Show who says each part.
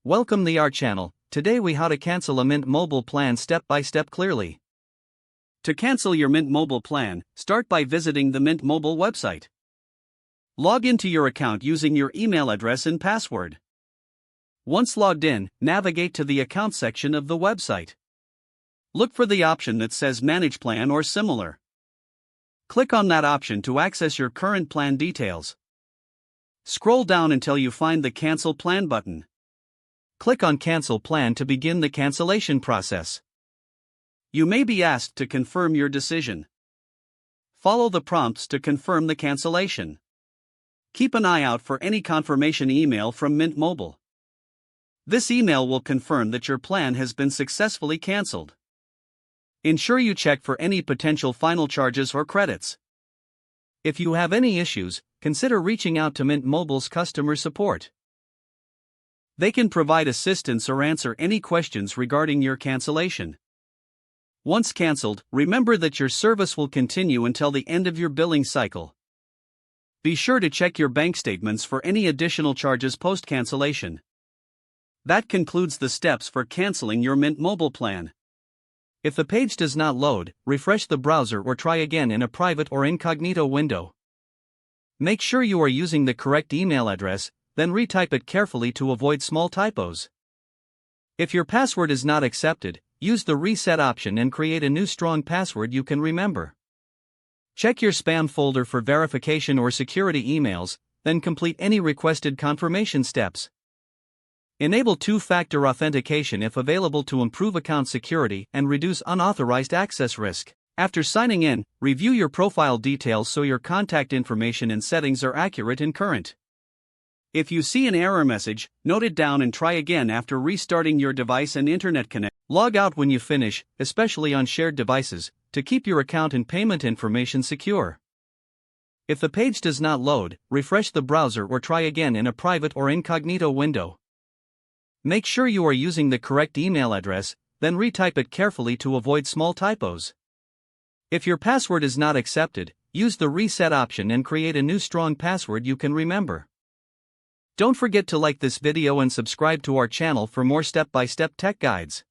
Speaker 1: Welcome to our channel. Today we how to cancel a Mint Mobile plan step by step clearly. To cancel your Mint Mobile plan, start by visiting the Mint Mobile website. Log into your account using your email address and password. Once logged in, navigate to the account section of the website. Look for the option that says Manage Plan or similar. Click on that option to access your current plan details. Scroll down until you find the Cancel Plan button. Click on Cancel Plan to begin the cancellation process. You may be asked to confirm your decision. Follow the prompts to confirm the cancellation. Keep an eye out for any confirmation email from Mint Mobile. This email will confirm that your plan has been successfully canceled. Ensure you check for any potential final charges or credits. If you have any issues, consider reaching out to Mint Mobile's customer support. They can provide assistance or answer any questions regarding your cancellation. Once canceled, remember that your service will continue until the end of your billing cycle. Be sure to check your bank statements for any additional charges post-cancellation. That concludes the steps for canceling your Mint Mobile plan. If the page does not load, refresh the browser or try again in a private or incognito window. Make sure you are using the correct email address, then retype it carefully to avoid small typos. If your password is not accepted, use the reset option and create a new strong password you can remember. Check your spam folder for verification or security emails, then complete any requested confirmation steps. Enable two-factor authentication if available to improve account security and reduce unauthorized access risk. After signing in, review your profile details so your contact information and settings are accurate and current. If you see an error message, note it down and try again after restarting your device and internet connection. Log out when you finish, especially on shared devices, to keep your account and payment information secure. If the page does not load, refresh the browser or try again in a private or incognito window. Make sure you are using the correct email address, then retype it carefully to avoid small typos. If your password is not accepted, use the reset option and create a new strong password you can remember. Don't forget to like this video and subscribe to our channel for more step-by-step tech guides.